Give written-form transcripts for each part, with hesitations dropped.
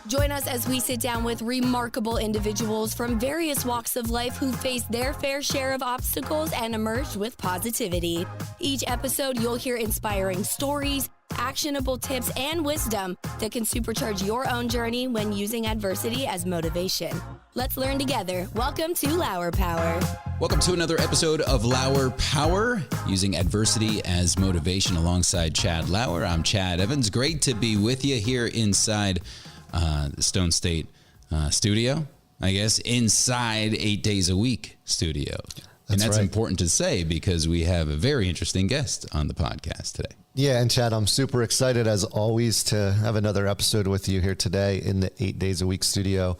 Join us as we sit down with remarkable individuals from various walks of life who faced their fair share of obstacles and emerged with positivity. Each episode, you'll hear inspiring stories, actionable tips, and wisdom that can supercharge your own journey when using adversity as motivation. Let's learn together. Welcome to Lauer Power. Welcome to another episode of Lauer Power, using adversity as motivation alongside Chad Lauer. I'm Chad Evans. Great to be with you here inside the Stone State studio, I guess, inside 8 days a week studio. And that's right. Important to say because we have a very interesting guest on the podcast today. Yeah, and Chad, I'm super excited as always to have another episode with you here today in the 8 days a week studio.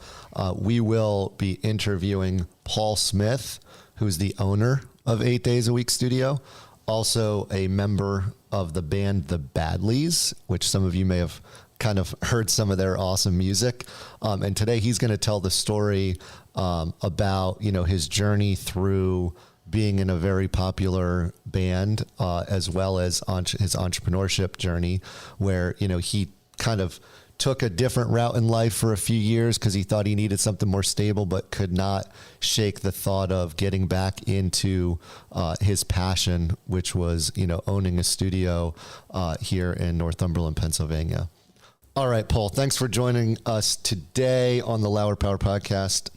We will be interviewing Paul Smith, who's the owner of 8 days a week studio, also a member of the band the Badlees, which some of you may have kind of heard some of their awesome music. And today he's going to tell the story about, his journey through being in a very popular band, as well as his entrepreneurship journey, where, he kind of took a different route in life for a few years because he thought he needed something more stable, but could not shake the thought of getting back into his passion, which was, owning a studio here in Northumberland, Pennsylvania. All right, Paul, thanks for joining us today on the Lauer Power Podcast.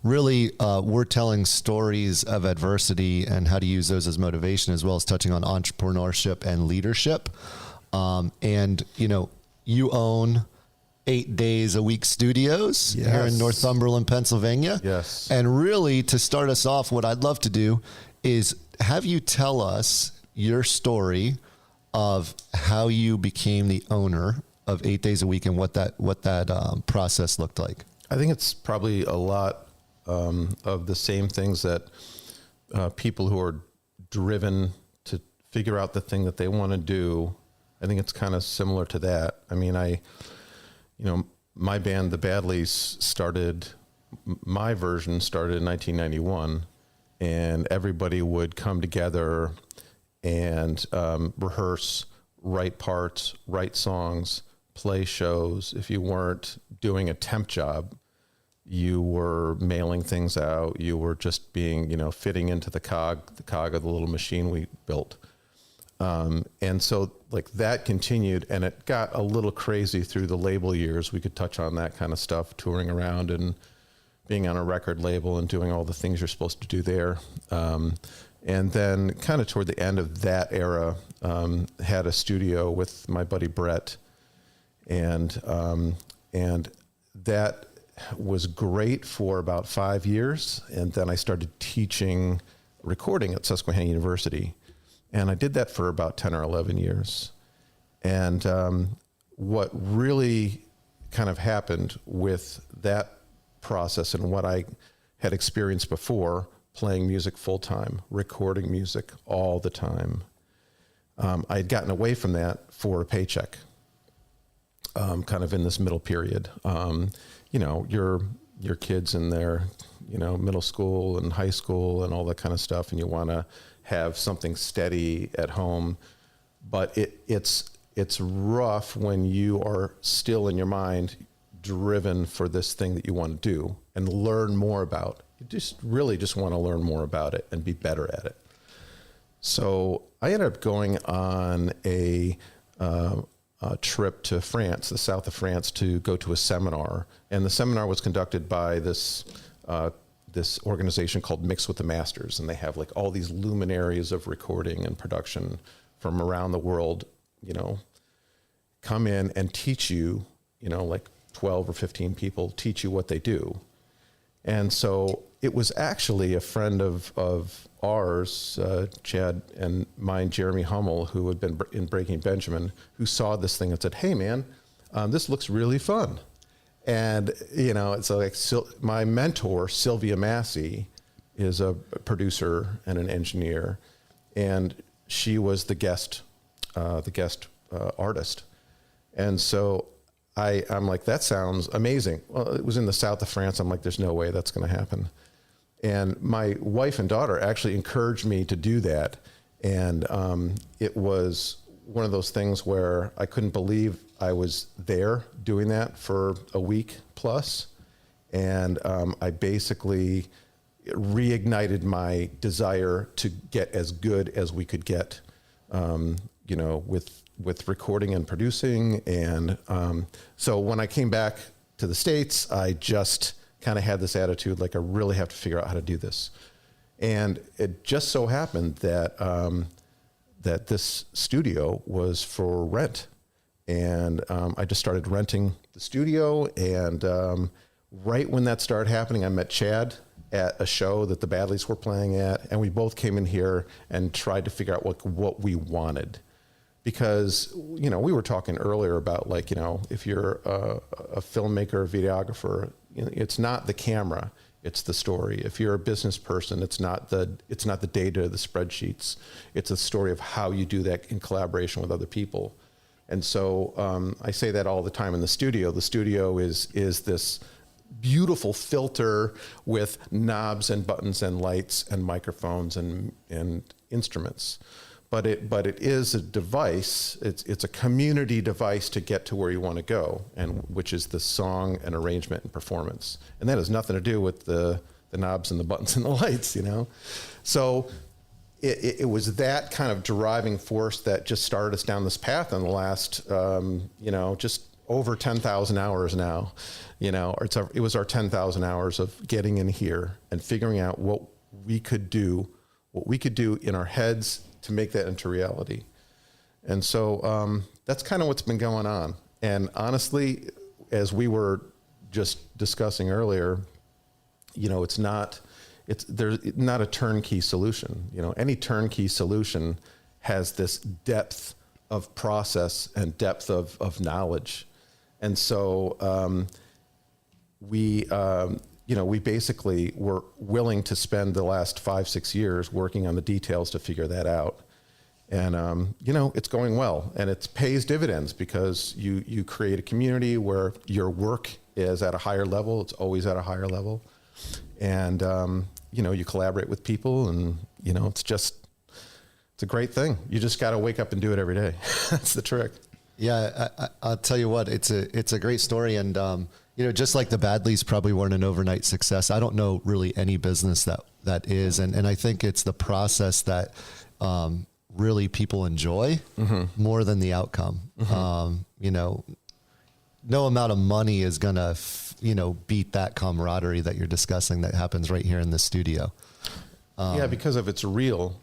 We're telling stories of adversity and how to use those as motivation, as well as touching on entrepreneurship and leadership. You own 8 days a week studios here in Northumberland, Pennsylvania. Yes. And really, to start us off, what I'd love to do is have you tell us your story of how you became the owner of 8 days a week and what that process looked like. I think it's probably a lot of the same things that people who are driven to figure out the thing that they want to do. I think it's kind of similar to that. I mean, my band, the Badlees, my version started in 1991, and everybody would come together and rehearse, write parts, write songs, play shows. If you weren't doing a temp job, you were mailing things out. You were just being, fitting into the cog of the little machine we built. And so like that continued, and it got a little crazy through the label years. We could touch on that kind of stuff, touring around and being on a record label and doing all the things you're supposed to do there. And then kind of toward the end of that era, had a studio with my buddy Brett, and that was great for about 5 years. And then I started teaching recording at Susquehanna University, and I did that for about 10 or 11 years. And what really kind of happened with that process and what I had experienced before, playing music full time, recording music all the time, I had gotten away from that for a paycheck, kind of in this middle period. Your kids in their, middle school and high school and all that kind of stuff, and you want to have something steady at home, but it's rough when you are still in your mind driven for this thing that you want to do and learn more about. You just want to learn more about it and be better at it. So I ended up going on a trip to France, the south of France, to go to a seminar. And the seminar was conducted by this organization called Mix with the Masters. And they have like all these luminaries of recording and production from around the world, come in and teach you, like 12 or 15 people teach you what they do. And so it was actually a friend of ours, Chad and mine, Jeremy Hummel, who had been in Breaking Benjamin, who saw this thing and said, "Hey man, this looks really fun." And, it's like my mentor, Sylvia Massey, is a producer and an engineer, and she was the guest artist. And so I'm like, that sounds amazing. Well, it was in the south of France. I'm like, there's no way that's going to happen. And my wife and daughter actually encouraged me to do that. And it was one of those things where I couldn't believe I was there doing that for a week plus. And I basically reignited my desire to get as good as we could get, with recording and producing. And so when I came back to the States, I just kind of had this attitude, like I really have to figure out how to do this. And it just so happened that that this studio was for rent. And I just started renting the studio. And right when that started happening, I met Chad at a show that the Badlees were playing at. And we both came in here and tried to figure out what we wanted. Because, we were talking earlier about if you're a filmmaker or videographer, it's not the camera, it's the story. If you're a business person, it's not the data, the spreadsheets. It's a story of how you do that in collaboration with other people. And so I say that all the time in the studio. The studio is this beautiful filter with knobs and buttons and lights and microphones and instruments. But it is a device. It's a community device to get to where you want to go, and which is the song and arrangement and performance. And that has nothing to do with the knobs and the buttons and the lights, So it was that kind of driving force that just started us down this path in the last, just over 10,000 hours now. It was our 10,000 hours of getting in here and figuring out what we could do in our heads to make that into reality. And so that's kind of what's been going on. And honestly, as we were just discussing earlier, there's not a turnkey solution. Any turnkey solution has this depth of process and depth of knowledge. And so we basically were willing to spend the last 5-6 years working on the details to figure that out. And, it's going well, and it pays dividends because you create a community where your work is at a higher level. It's always at a higher level. And, you collaborate with people, and, it's a great thing. You just got to wake up and do it every day. That's the trick. Yeah. I'll tell you what, it's a great story. And, just like the Badlees probably weren't an overnight success. I don't know really any business that is. And I think it's the process that, really people enjoy more than the outcome. No amount of money is going to, beat that camaraderie that you're discussing that happens right here in the studio. Because if it's real,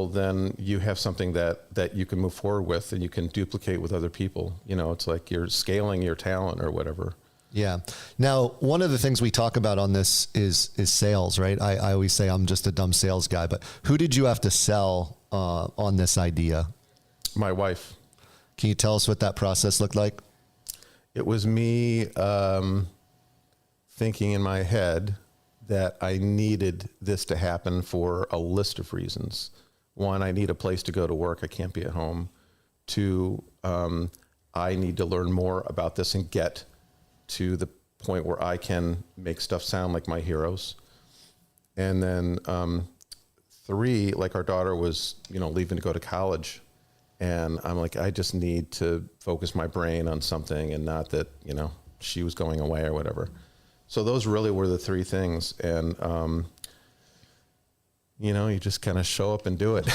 then you have something that you can move forward with and you can duplicate with other people. It's like you're scaling your talent or whatever. Yeah. Now, one of the things we talk about on this is sales, right? I always say I'm just a dumb sales guy, but who did you have to sell on this idea? My wife. Can you tell us what that process looked like? It was me thinking in my head that I needed this to happen for a list of reasons. One, I need a place to go to work. I can't be at home. Two, I need to learn more about this and get to the point where I can make stuff sound like my heroes. And then three, like our daughter was, leaving to go to college. And I'm like, I just need to focus my brain on something and not that, she was going away or whatever. So those really were the three things. And, you just kind of show up and do it.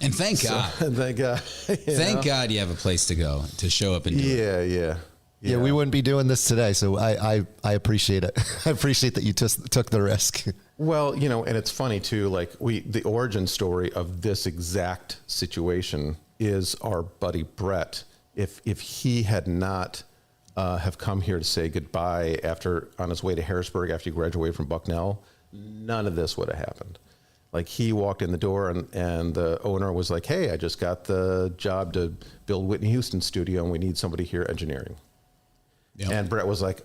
And thank God. Thank God. Thank God you have a place to go to show up and do it. Yeah, we wouldn't be doing this today. So I appreciate it. I appreciate that you took the risk. Well, and it's funny too, like the origin story of this exact situation is our buddy Brett. If he had not have come here to say goodbye on his way to Harrisburg after he graduated from Bucknell, none of this would have happened. Like he walked in the door and the owner was like, hey, I just got the job to build Whitney Houston's studio and we need somebody here engineering. Yep. And Brett was like,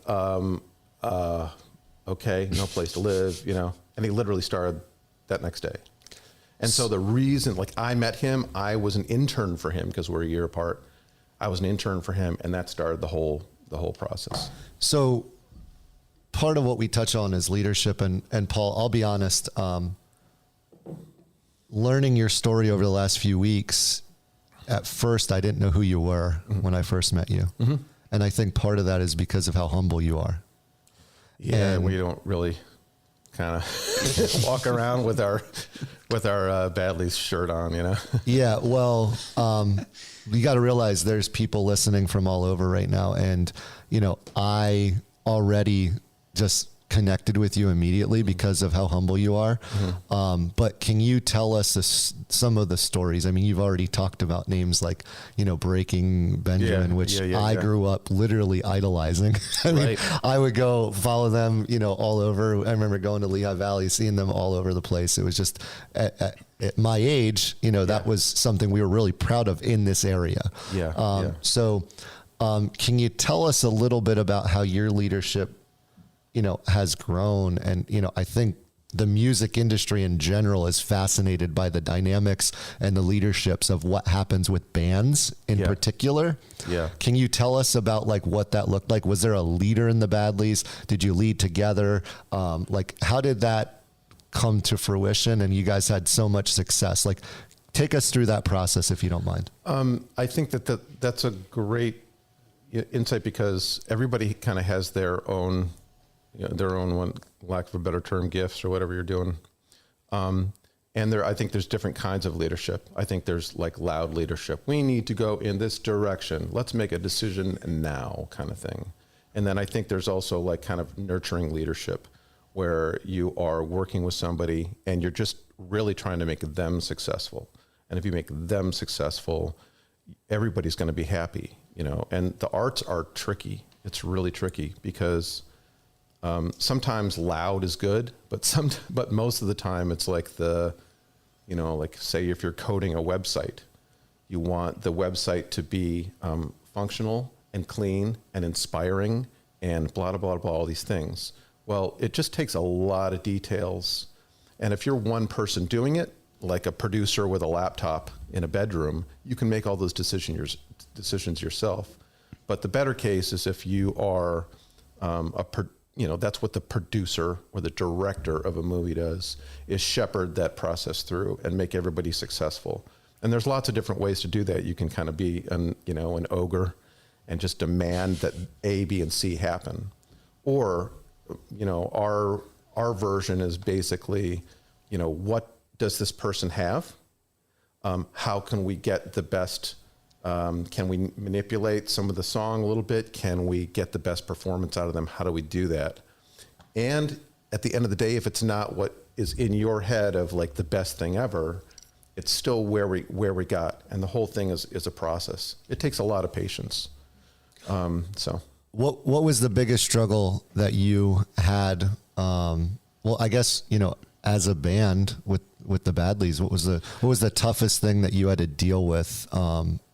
okay, no place to live, and he literally started that next day. And so the reason, like I met him, I was an intern for him because we're a year apart. I was an intern for him, and that started the whole process. So part of what we touch on is leadership, and Paul, I'll be honest, learning your story over the last few weeks, at first I didn't know who you were when I first met you. And I think part of that is because of how humble you are. Yeah, and we don't really kind of walk around with our Badlees shirt on, you know? Yeah, well, you got to realize there's people listening from all over right now. And, you know, I already just connected with you immediately because of how humble you are. But can you tell us some of the stories? I mean, you've already talked about names like, you know, Breaking Benjamin, which I grew up literally idolizing. I mean, I would go follow them, you know, all over. I remember going to Lehigh Valley, seeing them all over the place. It was just at my age, you know, that was something we were really proud of in this area. So can you tell us a little bit about how your leadership, you know, has grown? And, you know, I think the music industry in general is fascinated by the dynamics and the leaderships of what happens with bands in particular. Can you tell us about like what that looked like? Was there a leader in the Badlees? Did you lead together? Like how did that come to fruition? And you guys had so much success. Like take us through that process if you don't mind. I think that's a great insight because everybody kind of has their own, one, lack of a better term, gifts or whatever you're doing. And I think there's different kinds of leadership. I think there's like loud leadership. We need to go in this direction. Let's make a decision now kind of thing. And then I think there's also like kind of nurturing leadership where you are working with somebody and you're just really trying to make them successful. And if you make them successful, everybody's going to be happy, you know, and the arts are tricky. It's really tricky because sometimes loud is good, but most of the time it's like like say if you're coding a website, you want the website to be functional and clean and inspiring and blah, blah, blah, blah, all these things. Well, it just takes a lot of details. And if you're one person doing it, like a producer with a laptop in a bedroom, you can make all those decisions yourself. But the better case is if you are that's what the producer or the director of a movie does, is shepherd that process through and make everybody successful. And there's lots of different ways to do that. You can kind of be an ogre and just demand that A, B, and C happen. Or, our version is basically, what does this person have? How can we get the best, can we manipulate some of the song a little bit? Can we get the best performance out of them? How do we do that? And at the end of the day, if it's not what is in your head of like the best thing ever, it's still where we got. And the whole thing is a process. It takes a lot of patience. What was the biggest struggle that you had? I guess, as a band with the Badlees, what was the toughest thing that you had to deal with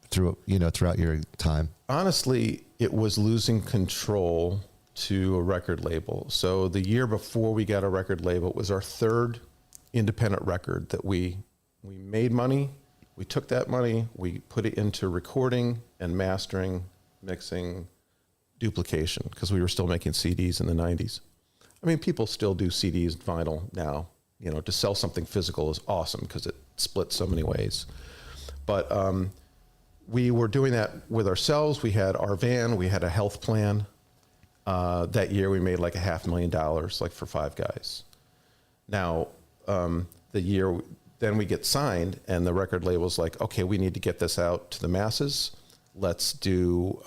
throughout your time? Honestly, it was losing control to a record label. So the year before we got a record label, it was our third independent record that we made money. We took that money, we put it into recording and mastering, mixing, duplication, because we were still making CDs in the 90s. I mean, people still do CDs and vinyl now. To sell something physical is awesome because it splits so many ways. But we were doing that with ourselves. We had our van. We had a health plan. That year we made like $500,000, like for 5 guys. Now, the year then we get signed and the record label's like, okay, we need to get this out to the masses. Let's do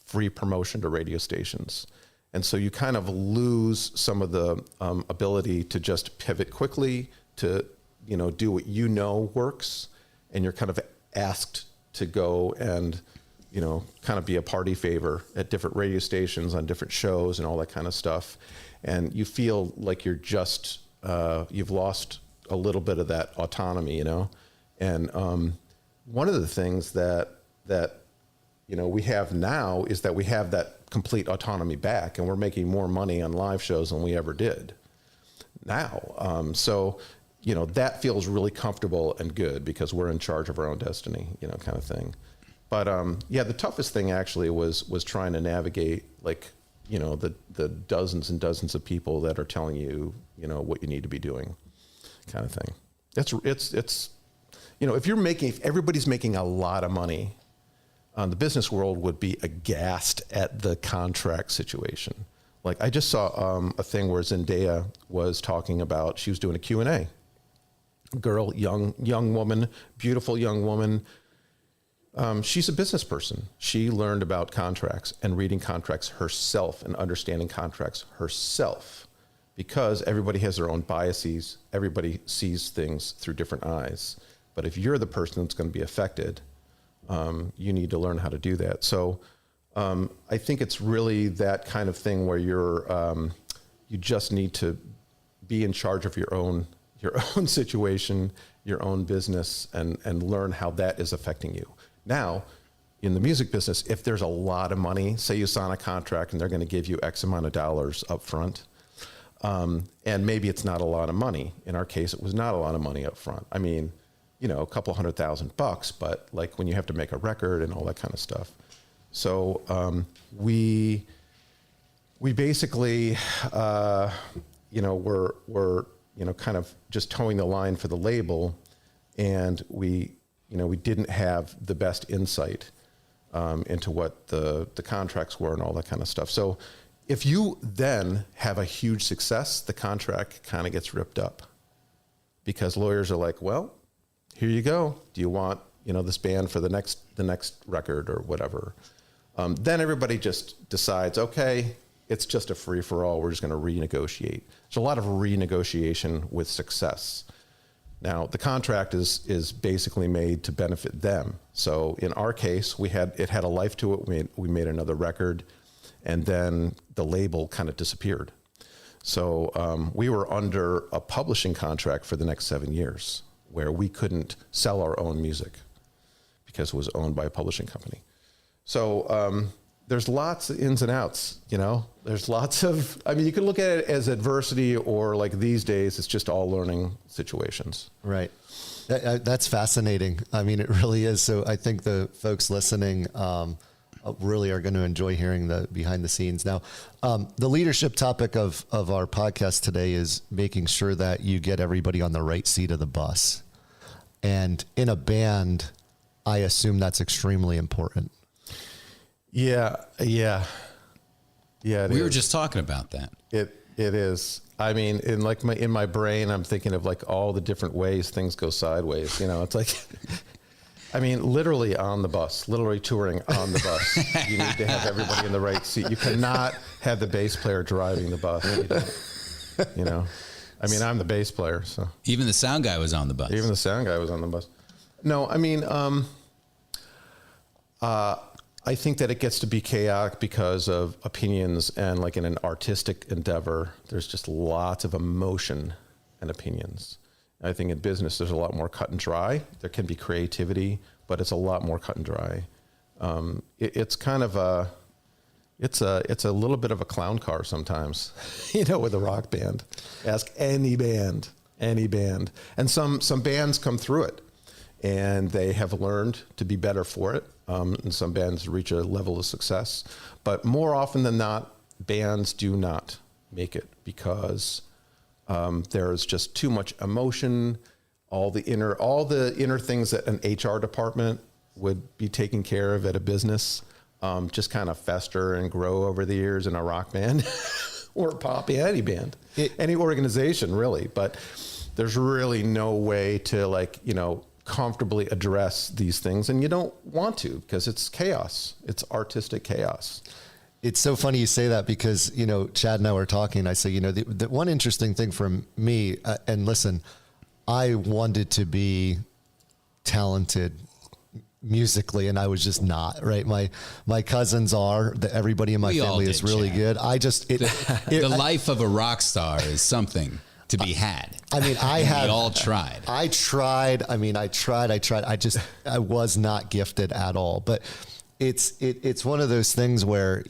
free promotion to radio stations. And so you kind of lose some of the ability to just pivot quickly to, do what works. And you're kind of asked to go and, kind of be a party favor at different radio stations on different shows and all that kind of stuff. And you feel like you're just, you've lost a little bit of that autonomy, And one of the things that we have now is that we have that complete autonomy back, and we're making more money on live shows than we ever did now. So, that feels really comfortable and good because we're in charge of our own destiny, kind of thing. But the toughest thing actually was trying to navigate the dozens and dozens of people that are telling you, what you need to be doing, kind of thing. It's if everybody's making a lot of money, the business world would be aghast at the contract situation. Like I just saw a thing where Zendaya was talking about, she was doing a Q&A. Girl, young woman, beautiful young woman. She's a business person. She learned about contracts and reading contracts herself and understanding contracts herself, because everybody has their own biases. Everybody sees things through different eyes. But if you're the person that's going to be affected, you need to learn how to do that. So I think it's really that kind of thing where you just need to be in charge of your own situation, your own business, and learn how that is affecting you. Now, in the music business, if there's a lot of money, say you sign a contract and they're going to give you X amount of dollars up front, and maybe it's not a lot of money. In our case, it was not a lot of money up front. I mean, a couple $100,000, but like when you have to make a record and all that kind of stuff. So we basically, we're kind of just towing the line for the label, and we didn't have the best insight into what the contracts were and all that kind of stuff. So if you then have a huge success, the contract kind of gets ripped up, because lawyers are like, well, here you go. Do you want, this band for the next record or whatever? Then everybody just decides, okay, it's just a free for all. We're just going to renegotiate. There's a lot of renegotiation with success. Now, the contract is basically made to benefit them. So in our case, it had a life to it. We made another record, and then the label kind of disappeared. So we were under a publishing contract for the next 7 years, where we couldn't sell our own music because it was owned by a publishing company. So there's lots of ins and outs, there's lots of, you can look at it as adversity, or like these days, it's just all learning situations. Right. That's fascinating. It really is. So I think the folks listening really are going to enjoy hearing the behind the scenes. Now, the leadership topic of our podcast today is making sure that you get everybody on the right seat of the bus. And in a band, I assume that's extremely important. Yeah. We were just talking about that. It is. In my brain, I'm thinking of like all the different ways things go sideways. It's like, literally on the bus, literally touring on the bus. You need to have everybody in the right seat. You cannot have the bass player driving the bus. I'm the bass player, so. Even the sound guy was on the bus. No, I think that it gets to be chaotic because of opinions, and like in an artistic endeavor, there's just lots of emotion and opinions. I think in business, there's a lot more cut and dry. There can be creativity, but it's a lot more cut and dry. It's kind of it's a little bit of a clown car sometimes, with a rock band. Ask any band. And some bands come through it, and they have learned to be better for it. And some bands reach a level of success, but more often than not, bands do not make it because there's just too much emotion. All the inner things that an HR department would be taking care of at a business just kind of fester and grow over the years in a rock band or pop, any band, any organization really. But there's really no way to comfortably address these things, and you don't want to, because it's chaos. It's artistic chaos. It's so funny you say that, because Chad and I were talking. I say, the one interesting thing for me, and listen, I wanted to be talented musically, and I was just not. Right, my cousins are. Everybody in my family is really good. I just the life of a rock star is something to be had. We all tried. I tried. I was not gifted at all. But it's one of those things where,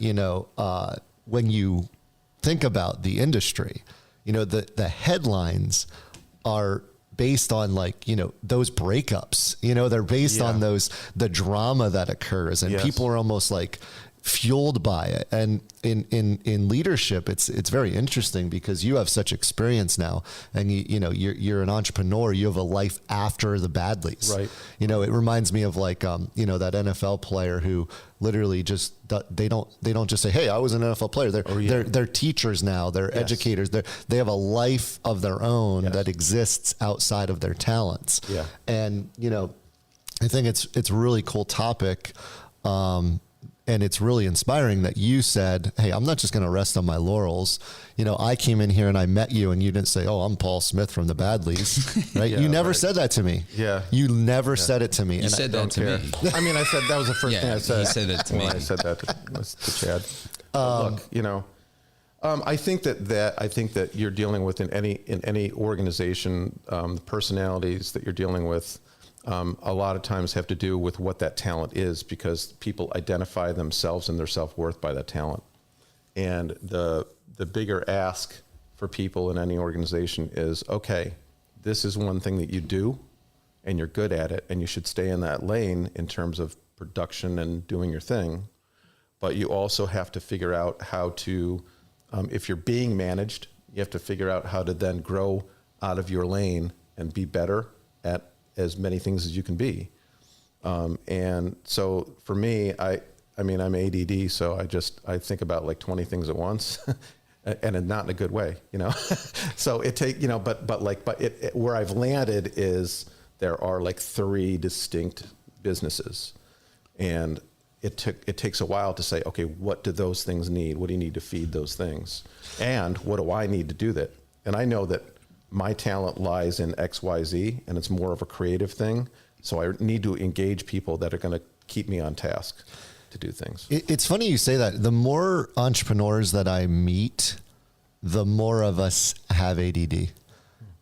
when you think about the industry, the headlines are based on those breakups, they're based on the drama that occurs, and people are almost like fueled by it. And in leadership, it's very interesting because you have such experience now, and you're an entrepreneur. You have a life after the Badlees. Right. It reminds me of like that NFL player who literally just they don't just say, hey, I was an NFL player. They're teachers now. They're educators. They have a life of their own that exists outside of their talents. Yeah. And I think it's a really cool topic. And it's really inspiring that you said, hey, I'm not just going to rest on my laurels. I came in here and I met you and you didn't say, oh, I'm Paul Smith from the Badlees, right? You never said that to me. Yeah. You never said it to me. You said that to me. I mean, I said that was the first thing I said. He said it to me. I said that to Chad. Look, I think that you're dealing with in any organization, the personalities that you're dealing with, a lot of times have to do with what that talent is, because people identify themselves and their self-worth by that talent. And the bigger ask for people in any organization is, okay, this is one thing that you do and you're good at it and you should stay in that lane in terms of production and doing your thing. But you also have to figure out how to, if you're being managed, you have to figure out how to then grow out of your lane and be better at as many things as you can be. And so for me, I'm ADD, so I think about like 20 things at once and not in a good way, so where I've landed is there are like 3 distinct businesses, and it takes a while to say, okay, what do those things need? What do you need to feed those things? And what do I need to do that? And I know that my talent lies in X, Y, Z, and it's more of a creative thing. So I need to engage people that are going to keep me on task to do things. It's funny you say that. The more entrepreneurs that I meet, the more of us have ADD.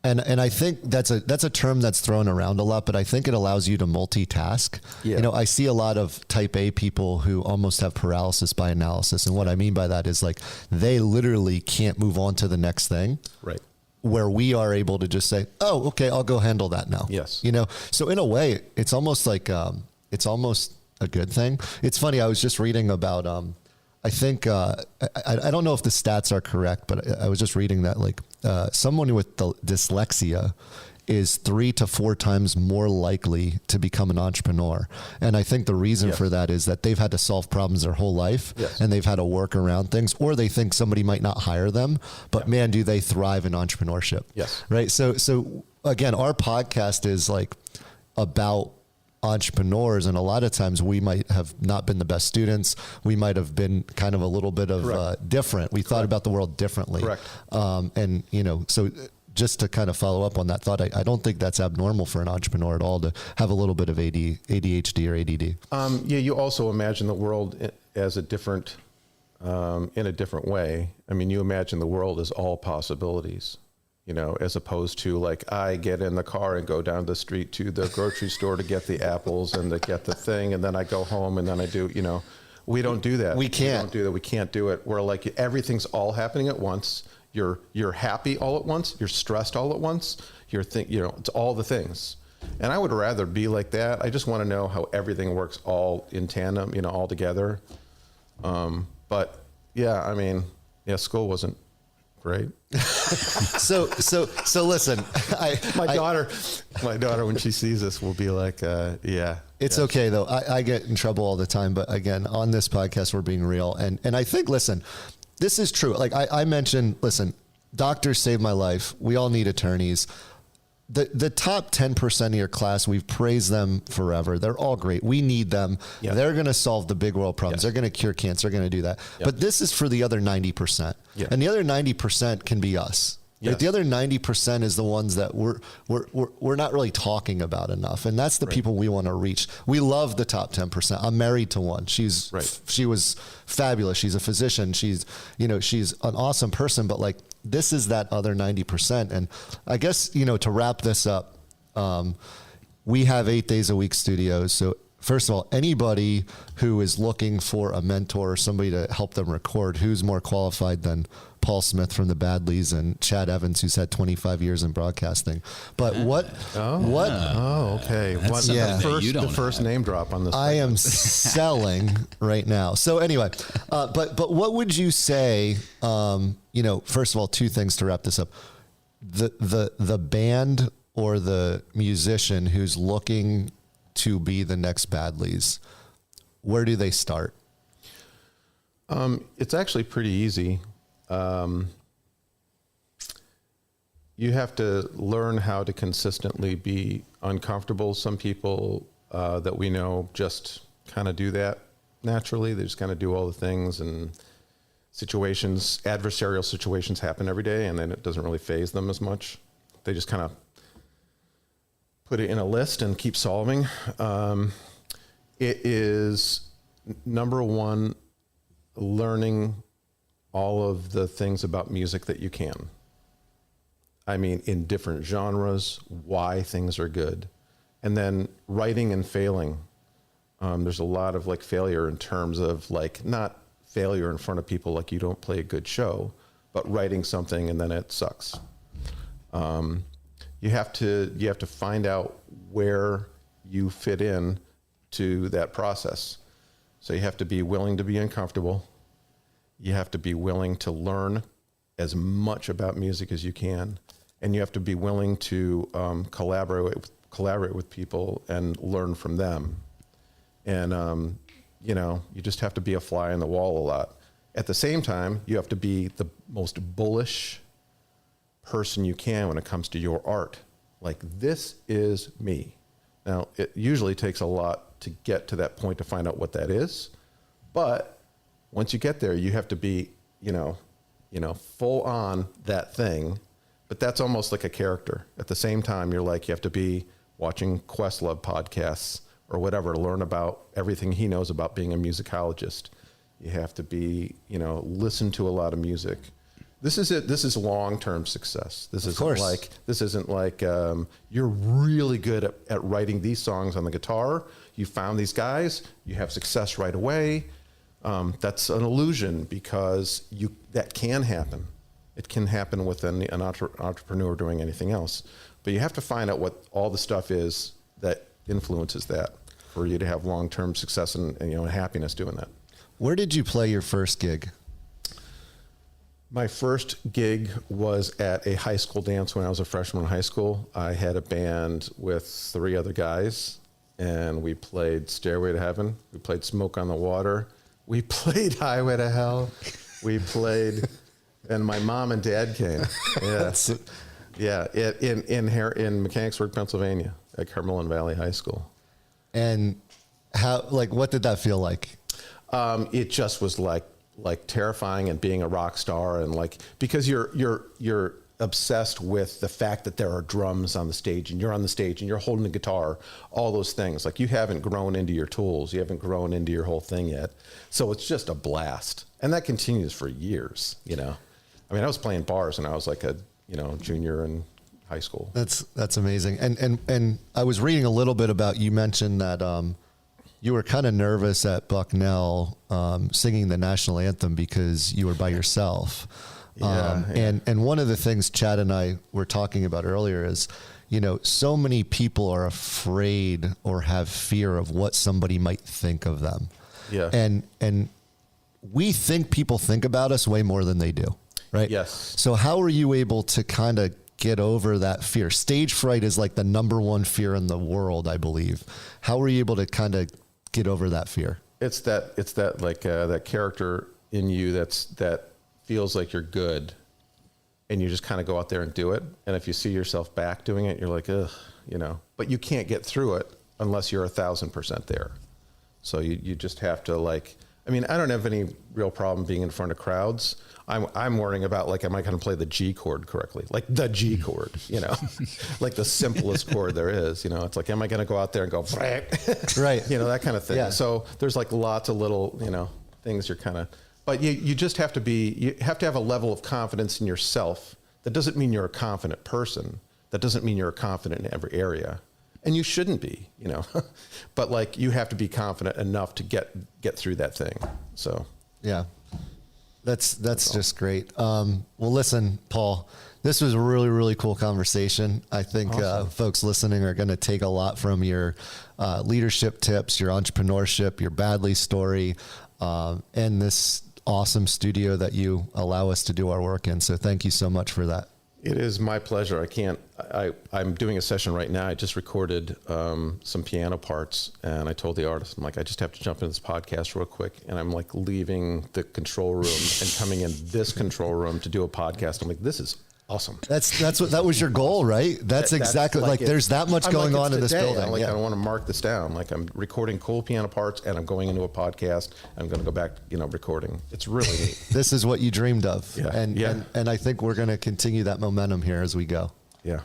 And I think that's a term that's thrown around a lot, but I think it allows you to multitask. Yeah. I see a lot of type A people who almost have paralysis by analysis. And what I mean by that is like, they literally can't move on to the next thing. Right. Where we are able to just say, oh, okay, I'll go handle that now. Yes. So in a way, it's almost like, it's almost a good thing. It's funny. I was just reading about, I think, I don't know if the stats are correct, but I was just reading that like someone with dyslexia is 3 to 4 times more likely to become an entrepreneur. And I think the reason for that is that they've had to solve problems their whole life and they've had to work around things, or they think somebody might not hire them, but man, do they thrive in entrepreneurship. Yes. Right. So again, our podcast is like about entrepreneurs, and a lot of times we might have not been the best students. We might have been kind of a little bit of different. We thought about the world differently. Correct. And so just to kind of follow up on that thought, I don't think that's abnormal for an entrepreneur at all to have a little bit of ADHD or ADD. You also imagine the world as a different, in a different way. I mean, you imagine the world as all possibilities, as opposed to like, I get in the car and go down the street to the grocery store to get the apples and to get the thing. And then I go home and then I do, we don't do that. We can't. We don't do that. We can't do it. We're like, everything's all happening at once. You're happy all at once. You're stressed all at once. It's all the things. And I would rather be like that. I just want to know how everything works all in tandem, all together. But yeah, I mean, school wasn't great. So listen, my daughter, when she sees this, will be like, It's okay though. I get in trouble all the time, but again, on this podcast, we're being real. And I think, listen, this is true. Like I mentioned, listen, doctors saved my life. We all need attorneys. The top 10% of your class, we've praised them forever. They're all great. We need them. Yep. They're going to solve the big world problems. Yes. They're going to cure cancer. They're going to do that. Yep. But this is for the other 90%. Yep. And the other 90% can be us. Yes. Right? The other 90% is the ones that we're not really talking about enough. And that's the people we want to reach. We love the top 10%. I'm married to one. She was fabulous. She's a physician. She's an awesome person, but like, this is that other 90%. And I guess, to wrap this up, we have 8 days a week studios. So first of all, anybody who is looking for a mentor or somebody to help them record, who's more qualified than Paul Smith from the Badlees and Chad Evans, who's had 25 years in broadcasting. But okay. What's the first name drop on this? I am selling right now. So anyway, but what would you say, first of all, two things to wrap this up. The band or the musician who's looking to be the next Badlees, where do they start? It's actually pretty easy. You have to learn how to consistently be uncomfortable. Some people that we know just kind of do that naturally. They just kind of do all the things, and adversarial situations happen every day, and then it doesn't really faze them as much. They just kind of put it in a list and keep solving. It is number one, learning all of the things about music that you can. I mean, in different genres, why things are good. And then writing and failing. There's a lot of failure in terms of not failure in front of people, like you don't play a good show, but writing something and then it sucks. You have to find out where you fit in to that process. So you have to be willing to be uncomfortable. You have to be willing to learn as much about music as you can. And you have to be willing to collaborate with people and learn from them. And, you just have to be a fly on the wall a lot. At the same time, you have to be the most bullish person you can when it comes to your art. This is me. Now, it usually takes a lot to get to that point to find out what that is. But once you get there, you have to be, full on that thing. But that's almost like a character. At the same time, you have to be watching Questlove podcasts or whatever to learn about everything he knows about being a musicologist. You have to be, listen to a lot of music. This is it. This is long-term success. This isn't like you're really good at writing these songs on the guitar. You found these guys. You have success right away. That's an illusion, because that can happen. It can happen with an entrepreneur doing anything else. But you have to find out what all the stuff is that influences that for you to have long-term success and happiness doing that. Where did you play your first gig? My first gig was at a high school dance when I was a freshman in high school. I had a band with 3 other guys, and we played Stairway to Heaven. We played Smoke on the Water. We played Highway to Hell. We played, and my mom and dad came. Yeah, in Mechanicsburg, Pennsylvania, at Cumberland Valley High School. And what did that feel like? It just was like terrifying, and being a rock star, and because you're obsessed with the fact that there are drums on the stage, and you're on the stage and you're holding the guitar, all those things. You haven't grown into your tools, you haven't grown into your whole thing yet. So it's just a blast. And that continues for years, I mean, I was playing bars when I was a junior in high school. That's amazing. And I was reading a little bit about, you mentioned that you were kind of nervous at Bucknell singing the national anthem because you were by yourself. And one of the things Chad and I were talking about earlier is, so many people are afraid or have fear of what somebody might think of them. Yeah. And we think people think about us way more than they do, right? Yes. So how are you able to kind of get over that fear? Stage fright is the number one fear in the world, I believe. How were you able to kind of get over that fear? It's that that character in you that feels like you're good, and you just kind of go out there and do it. And if you see yourself back doing it, you're like, ugh, but you can't get through it unless you're 1,000% there. So you just have to I mean, I don't have any real problem being in front of crowds. I'm worrying about am I going to play the G chord correctly? The G chord, the simplest chord there is. It's am I going to go out there and go, right? That kind of thing. Yeah. So there's lots of little, things you're kind of, but you just have you have to have a level of confidence in yourself. That doesn't mean you're a confident person. That doesn't mean you're confident in every area. And you shouldn't be, but you have to be confident enough to get through that thing. So, yeah. That's just great. Well, listen, Paul, this was a really, really cool conversation. I think folks listening are going to take a lot from your leadership tips, your entrepreneurship, your Badlees story, and this awesome studio that you allow us to do our work in. So thank you so much for that. It is my pleasure. I'm doing a session right now. I just recorded some piano parts, and I told the artist, I'm like, I just have to jump into this podcast real quick. And I'm like leaving the control room and coming in this control room to do a podcast. I'm like, this is awesome. That was your goal, right? That's exactly like there's that much going on in this building. I'm like, I want to mark this down. Like I'm recording cool piano parts and I'm going into a podcast. I'm going to go back, recording. It's really neat. This is what you dreamed of. Yeah. And I think we're going to continue that momentum here as we go. Yeah.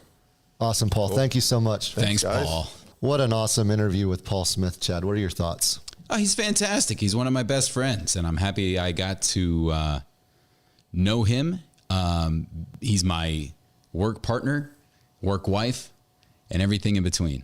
Awesome, Paul. Cool. Thank you so much. Thanks, Paul. What an awesome interview with Paul Smith, Chad. What are your thoughts? Oh, he's fantastic. He's one of my best friends, and I'm happy I got to know him. He's my work partner, work wife, and everything in between.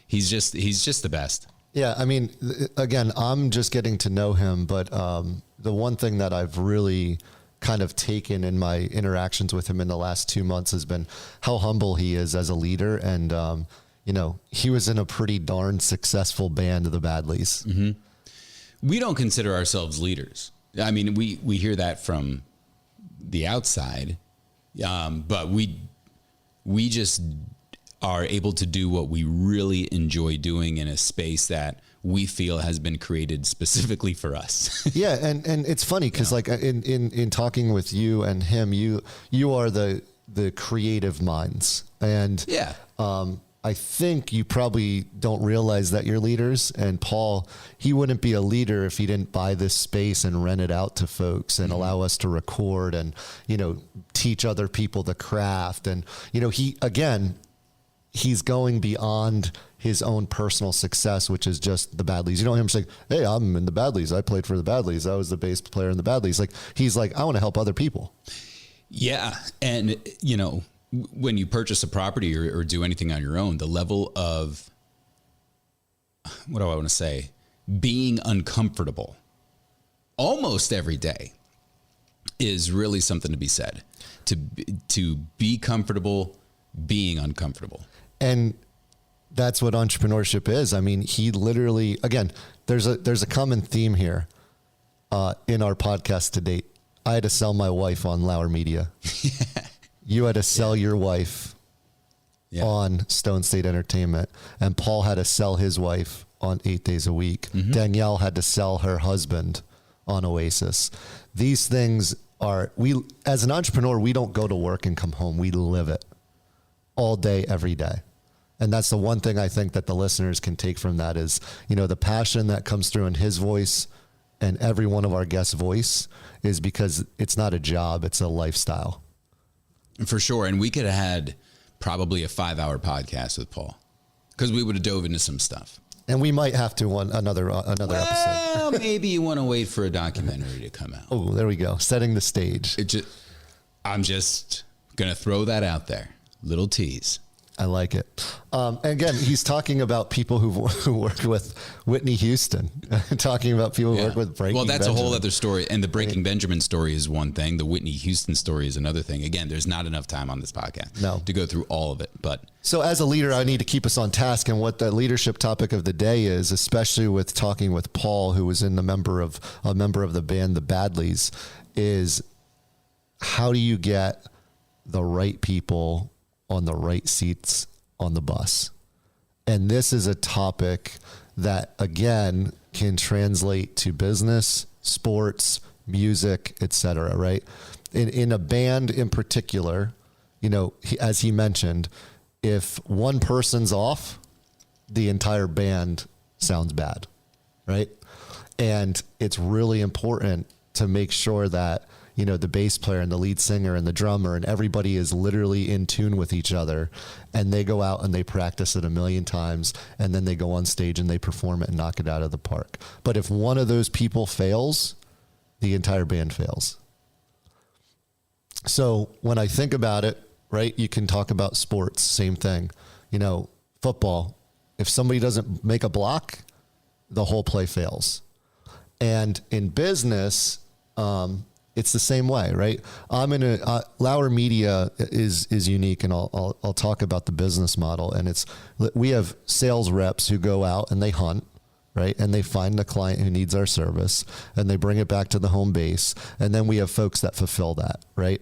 He's just the best. Yeah. I mean, again, I'm just getting to know him, but the one thing that I've really kind of taken in my interactions with him in the last 2 months has been how humble he is as a leader. And, he was in a pretty darn successful band, the Badlees. Mm-hmm. We don't consider ourselves leaders. I mean, we hear that from the outside, but we just are able to do what we really enjoy doing in a space that we feel has been created specifically for us. Yeah. And it's funny because like in talking with you and him, you are the creative minds. And I think you probably don't realize that you're leaders. And Paul, he wouldn't be a leader if he didn't buy this space and rent it out to folks and allow us to record and, teach other people the craft. And, he's going beyond his own personal success, which is just the Badlees. You don't hear him say, hey, I'm in the Badlees. I played for the Badlees. I was the bass player in the Badlees. Like, he's like, I want to help other people. Yeah. And, when you purchase a property or do anything on your own, the level of, what do I want to say, being uncomfortable almost every day is really something to be said. To be comfortable being uncomfortable. And that's what entrepreneurship is. I mean, he literally, again, there's a common theme here in our podcast to date. I had to sell my wife on Lauer Media. You had to sell your wife on Stone State Entertainment. And Paul had to sell his wife on 8 days a week. Mm-hmm. Danielle had to sell her husband on Oasis. These things are, as an entrepreneur, we don't go to work and come home. We live it all day, every day. And that's the one thing I think that the listeners can take from that is, the passion that comes through in his voice and every one of our guests' voice is because it's not a job, it's a lifestyle. For sure. And we could have had probably a 5-hour podcast with Paul because we would have dove into some stuff. And we might have to another episode. Well, maybe you want to wait for a documentary to come out. Oh, there we go. Setting the stage. I'm just going to throw that out there. Little tease. I like it. And again, he's talking about people who work with Whitney Houston, talking about people who work with Breaking Benjamin. Well, that's a whole other story. And the Breaking Benjamin story is one thing. The Whitney Houston story is another thing. Again, there's not enough time on this podcast to go through all of it. But so as a leader, I need to keep us on task. And what the leadership topic of the day is, especially with talking with Paul, who was a member of the band, the Badlees, is how do you get the right people on the right seats on the bus? And this is a topic that, again, can translate to business, sports, music, etc. Right? In a band in particular, as he mentioned, if one person's off, the entire band sounds bad, right? And it's really important to make sure that the bass player and the lead singer and the drummer and everybody is literally in tune with each other, and they go out and they practice it 1,000,000 times, and then they go on stage and they perform it and knock it out of the park. But if one of those people fails, the entire band fails. So when I think about it, right, you can talk about sports, same thing. Football, if somebody doesn't make a block, the whole play fails. And in business, It's the same way, right? I'm in a Lauer Media is unique, and I'll talk about the business model. And we have sales reps who go out and they hunt, right? And they find the client who needs our service, and they bring it back to the home base. And then we have folks that fulfill that, right?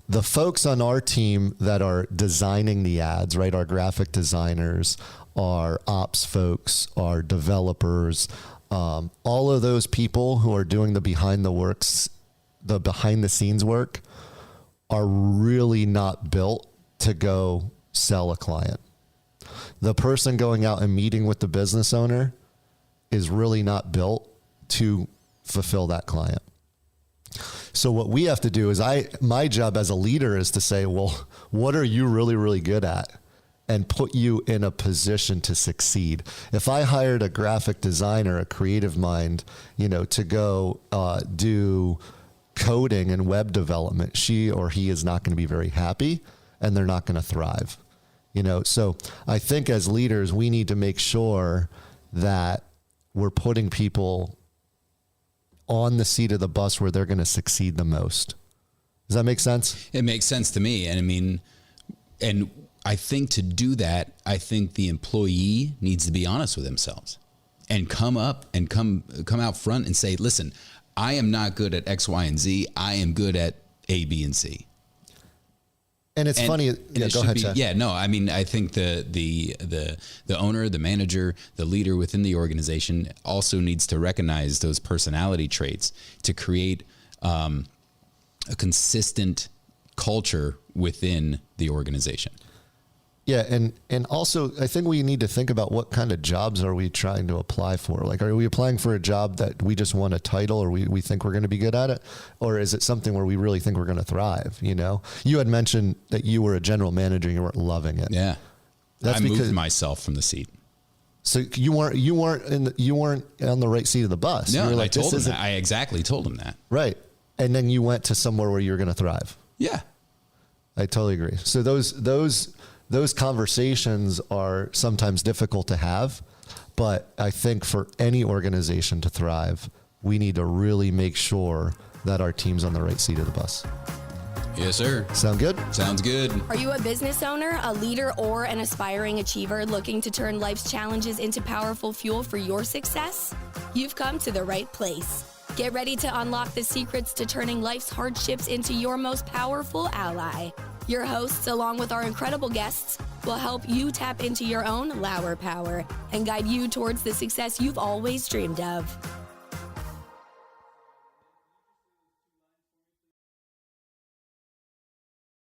The folks on our team that are designing the ads, right? Our graphic designers, our ops folks, our developers, all of those people who are doing the behind the scenes work are really not built to go sell a client. The person going out and meeting with the business owner is really not built to fulfill that client. So what we have to do is my job as a leader is to say, well, what are you really, really good at? And put you in a position to succeed. If I hired a graphic designer, a creative mind, to go do coding and web development, she or he is not going to be very happy, and they're not going to thrive. So I think as leaders, we need to make sure that we're putting people on the seat of the bus where they're going to succeed the most. Does that make sense? It makes sense to me. And I think to do that, I think the employee needs to be honest with themselves and come up and come out front and say, listen, I am not good at X, Y, and Z. I am good at A, B, and C. And it's funny. Yeah, go ahead, Chad. Yeah, no, I mean, I think the owner, the manager, the leader within the organization also needs to recognize those personality traits to create a consistent culture within the organization. Yeah, and also I think we need to think about what kind of jobs are we trying to apply for? Like, are we applying for a job that we just want a title, or we think we're going to be good at it? Or is it something where we really think we're going to thrive? You had mentioned that you were a general manager and you weren't loving it. Yeah. I moved myself from the seat. So you weren't on the right seat of the bus. No, you were like, I told him that. I exactly told him that. Right. And then you went to somewhere where you were going to thrive. Yeah. I totally agree. So those conversations are sometimes difficult to have, but I think for any organization to thrive, we need to really make sure that our team's on the right seat of the bus. Yes, sir. Sound good? Sounds good. Are you a business owner, a leader, or an aspiring achiever looking to turn life's challenges into powerful fuel for your success? You've come to the right place. Get ready to unlock the secrets to turning life's hardships into your most powerful ally. Your hosts, along with our incredible guests, will help you tap into your own Lauer power and guide you towards the success you've always dreamed of.